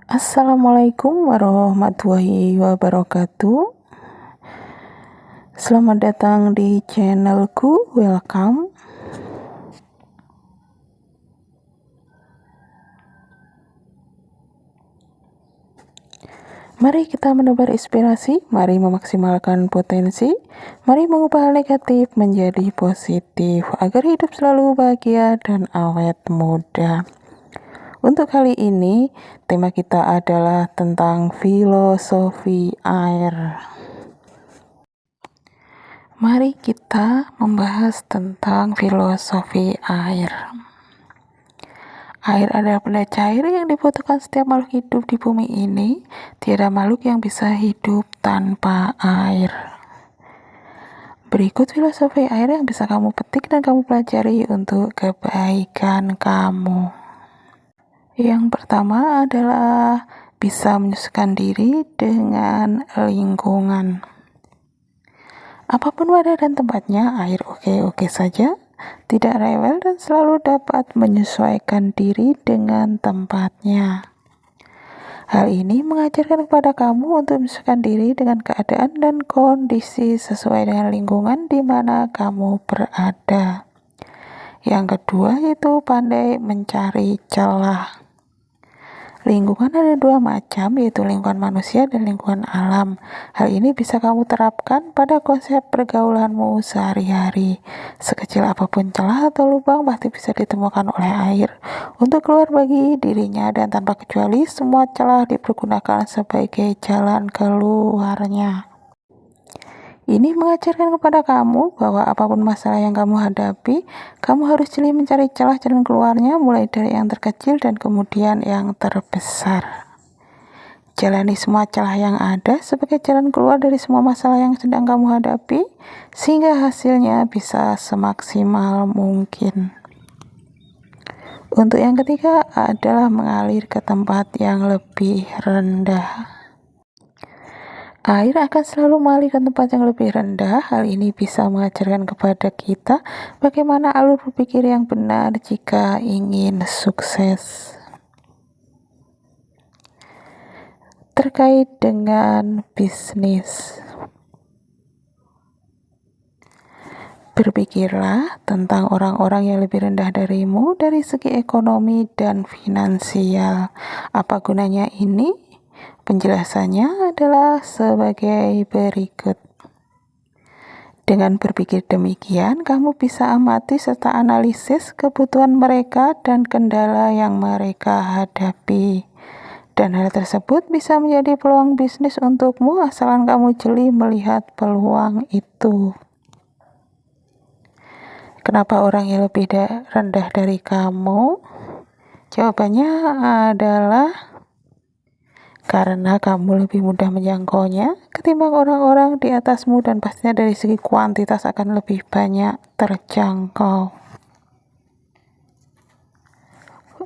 Assalamualaikum warahmatullahi wabarakatuh. Selamat datang di channelku. Welcome. Mari kita menebar inspirasi, mari memaksimalkan potensi, mari mengubah hal negatif menjadi positif agar hidup selalu bahagia dan awet muda. Untuk kali ini, tema kita adalah tentang filosofi air. Mari kita membahas tentang filosofi air. Air adalah benda cair yang dibutuhkan setiap makhluk hidup di bumi ini. Tiada makhluk yang bisa hidup tanpa air. Berikut filosofi air yang bisa kamu petik dan kamu pelajari untuk kebaikan kamu. Yang pertama adalah bisa menyesuaikan diri dengan lingkungan. Apapun wadah dan tempatnya, air oke-oke saja, tidak rewel dan selalu dapat menyesuaikan diri dengan tempatnya. Hal ini mengajarkan kepada kamu untuk menyesuaikan diri dengan keadaan dan kondisi sesuai dengan lingkungan di mana kamu berada. Yang kedua yaitu pandai mencari celah. Lingkungan ada dua macam, yaitu lingkungan manusia dan lingkungan alam. Hal ini bisa kamu terapkan pada konsep pergaulanmu sehari-hari. Sekecil apapun celah atau lubang pasti bisa ditemukan oleh air untuk keluar bagi dirinya, dan tanpa kecuali semua celah dipergunakan sebagai jalan keluarnya. Ini mengajarkan kepada kamu bahwa apapun masalah yang kamu hadapi, kamu harus jeli mencari celah jalan keluarnya, mulai dari yang terkecil dan kemudian yang terbesar. Jalani semua celah yang ada sebagai jalan keluar dari semua masalah yang sedang kamu hadapi, sehingga hasilnya bisa semaksimal mungkin. Untuk yang ketiga adalah mengalir ke tempat yang lebih rendah. Air akan selalu mengalir ke tempat yang lebih rendah. Hal ini bisa mengajarkan kepada kita bagaimana alur berpikir yang benar jika ingin sukses. Terkait dengan bisnis, berpikirlah tentang orang-orang yang lebih rendah darimu dari segi ekonomi dan finansial. Apa gunanya ini? Penjelasannya adalah sebagai berikut. Dengan berpikir demikian, kamu bisa amati serta analisis kebutuhan mereka dan kendala yang mereka hadapi. Dan hal tersebut bisa menjadi peluang bisnis untukmu asalkan kamu jeli melihat peluang itu. Kenapa orang yang lebih rendah dari kamu? Jawabannya adalah karena kamu lebih mudah menjangkaunya ketimbang orang-orang di atasmu, dan pastinya dari segi kuantitas akan lebih banyak terjangkau.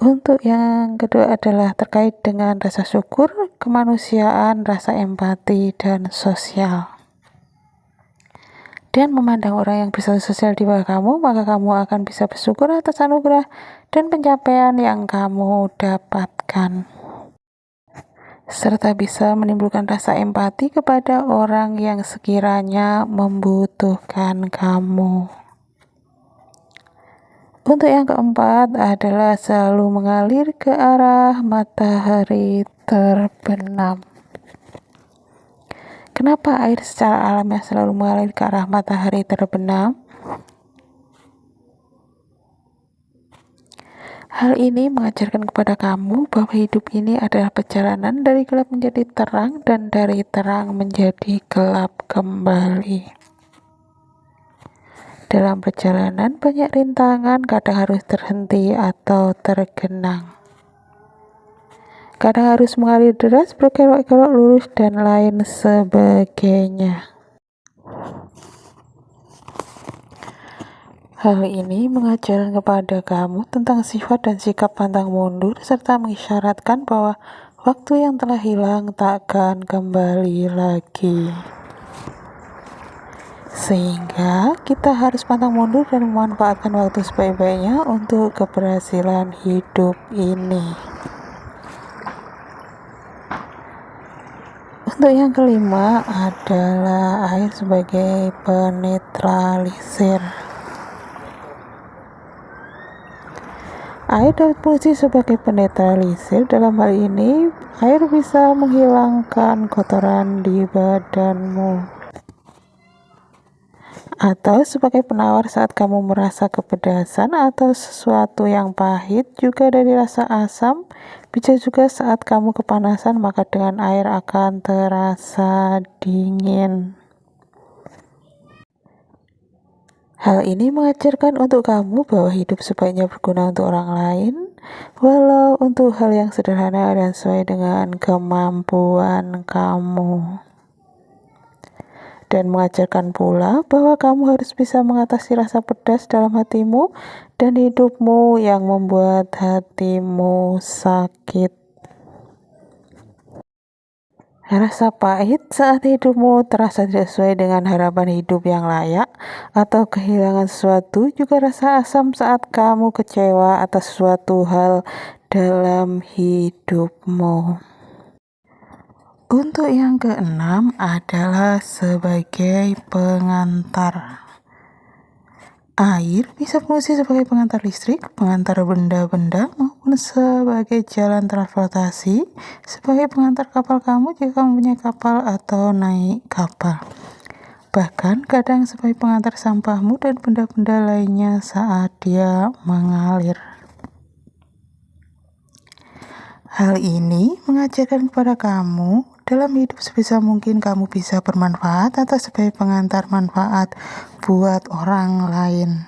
Untuk yang kedua adalah terkait dengan rasa syukur, kemanusiaan, rasa empati, dan sosial. Dan memandang orang yang bisa sosial di bawah kamu, maka kamu akan bisa bersyukur atas anugerah dan pencapaian yang kamu dapatkan, serta bisa menimbulkan rasa empati kepada orang yang sekiranya membutuhkan kamu. Untuk yang keempat adalah selalu mengalir ke arah matahari terbenam. Kenapa air secara alamiah selalu mengalir ke arah matahari terbenam? Hal ini mengajarkan kepada kamu bahwa hidup ini adalah perjalanan dari gelap menjadi terang dan dari terang menjadi gelap kembali. Dalam perjalanan banyak rintangan, kadang harus terhenti atau tergenang. Kadang harus mengalir deras, berkelok-kelok lurus, dan lain sebagainya. Hal ini mengajarkan kepada kamu tentang sifat dan sikap pantang mundur, serta mengisyaratkan bahwa waktu yang telah hilang takkan kembali lagi. Sehingga kita harus pantang mundur dan memanfaatkan waktu sebaik-baiknya untuk keberhasilan hidup ini. Untuk yang kelima adalah air sebagai penetralisir. Air dapat berfungsi sebagai penetralisir. Dalam hal ini, air bisa menghilangkan kotoran di badanmu, atau sebagai penawar saat kamu merasa kepedasan atau sesuatu yang pahit. Juga dari rasa asam. Bisa juga saat kamu kepanasan, maka dengan air akan terasa dingin. Hal ini mengajarkan untuk kamu bahwa hidup sebaiknya berguna untuk orang lain, walau untuk hal yang sederhana dan sesuai dengan kemampuan kamu. Dan mengajarkan pula bahwa kamu harus bisa mengatasi rasa pedas dalam hatimu dan hidupmu yang membuat hatimu sakit. Rasa pahit saat hidupmu terasa tidak sesuai dengan harapan hidup yang layak atau kehilangan sesuatu. Juga rasa asam saat kamu kecewa atas suatu hal dalam hidupmu. Untuk yang keenam adalah sebagai pengantar. Air bisa berfungsi sebagai pengantar listrik, pengantar benda-benda, maupun sebagai jalan transportasi, sebagai pengantar kapal kamu jika kamu punya kapal atau naik kapal. Bahkan kadang sebagai pengantar sampahmu dan benda-benda lainnya saat dia mengalir. Hal ini mengajarkan kepada kamu dalam hidup sebisa mungkin kamu bisa bermanfaat atau sebagai pengantar manfaat buat orang lain.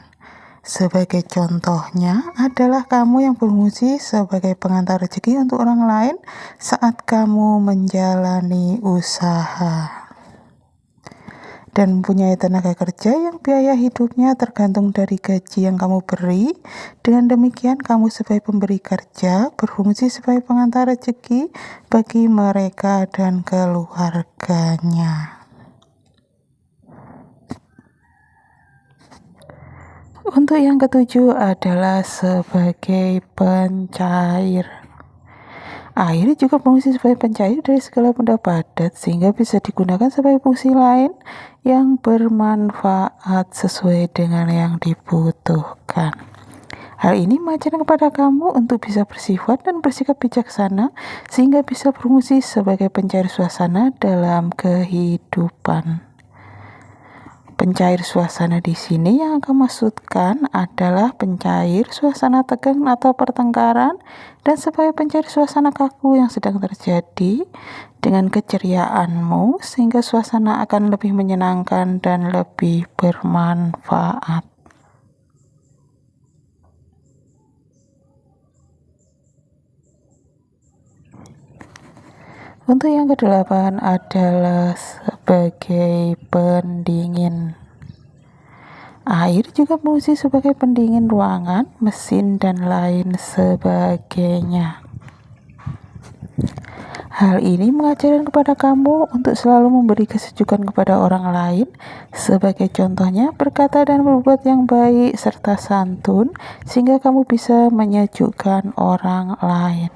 Sebagai contohnya adalah kamu yang berfungsi sebagai pengantar rezeki untuk orang lain saat kamu menjalani usaha dan mempunyai tenaga kerja yang biaya hidupnya tergantung dari gaji yang kamu beri. Dengan demikian, kamu sebagai pemberi kerja berfungsi sebagai pengantar rezeki bagi mereka dan keluarganya. Untuk yang ketujuh adalah sebagai pencair. Air juga berfungsi sebagai pencair dari segala benda padat sehingga bisa digunakan sebagai fungsi lain yang bermanfaat sesuai dengan yang dibutuhkan. Hal ini mengajarkan kepada kamu untuk bisa bersifat dan bersikap bijaksana sehingga bisa berfungsi sebagai pencair suasana dalam kehidupan. Pencair suasana di sini yang akan maksudkan adalah pencair suasana tegang atau pertengkaran dan sebagai pencair suasana kaku yang sedang terjadi dengan keceriaanmu sehingga suasana akan lebih menyenangkan dan lebih bermanfaat. Untuk yang kedelapan adalah sebagai pendingin. Air juga berfungsi sebagai pendingin ruangan, mesin, dan lain sebagainya. Hal ini mengajarkan kepada kamu untuk selalu memberi kesejukan kepada orang lain, sebagai contohnya berkata dan berbuat yang baik serta santun, sehingga kamu bisa menyejukkan orang lain.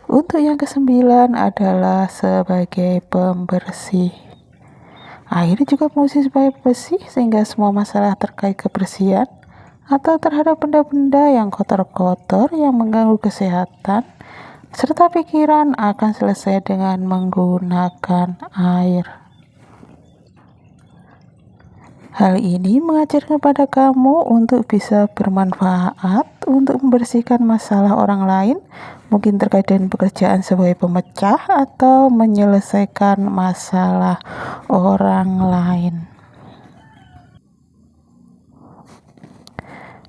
Untuk yang kesembilan adalah sebagai pembersih. Air juga berfungsi sebagai pembersih sehingga semua masalah terkait kebersihan atau terhadap benda-benda yang kotor-kotor yang mengganggu kesehatan serta pikiran akan selesai dengan menggunakan air. Hal ini mengajarkan kepada kamu untuk bisa bermanfaat untuk membersihkan masalah orang lain, mungkin terkait dengan pekerjaan sebagai pemecah atau menyelesaikan masalah orang lain.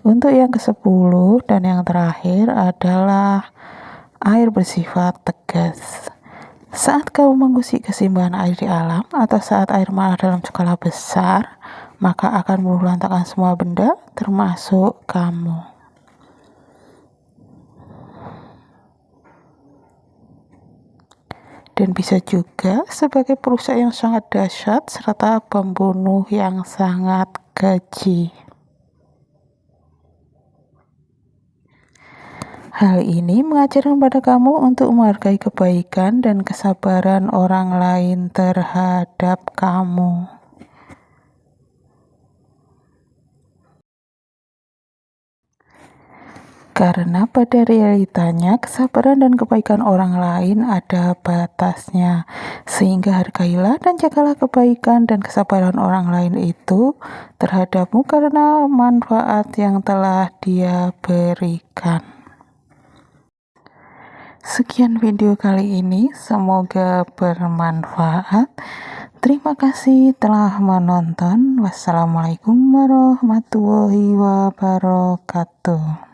Untuk yang ke-10 dan yang terakhir adalah air bersifat tegas. Saat kamu mengusik keseimbangan air di alam atau saat air marah dalam skala besar, maka akan meluluhlantakkan semua benda termasuk kamu. Dan bisa juga sebagai perusak yang sangat dahsyat serta pembunuh yang sangat keji. Hal ini mengajarkan pada kamu untuk menghargai kebaikan dan kesabaran orang lain terhadap kamu. Karena pada realitanya kesabaran dan kebaikan orang lain ada batasnya. Sehingga hargailah dan jagalah kebaikan dan kesabaran orang lain itu terhadapmu karena manfaat yang telah dia berikan. Sekian video kali ini, semoga bermanfaat. Terima kasih telah menonton. Wassalamualaikum warahmatullahi wabarakatuh.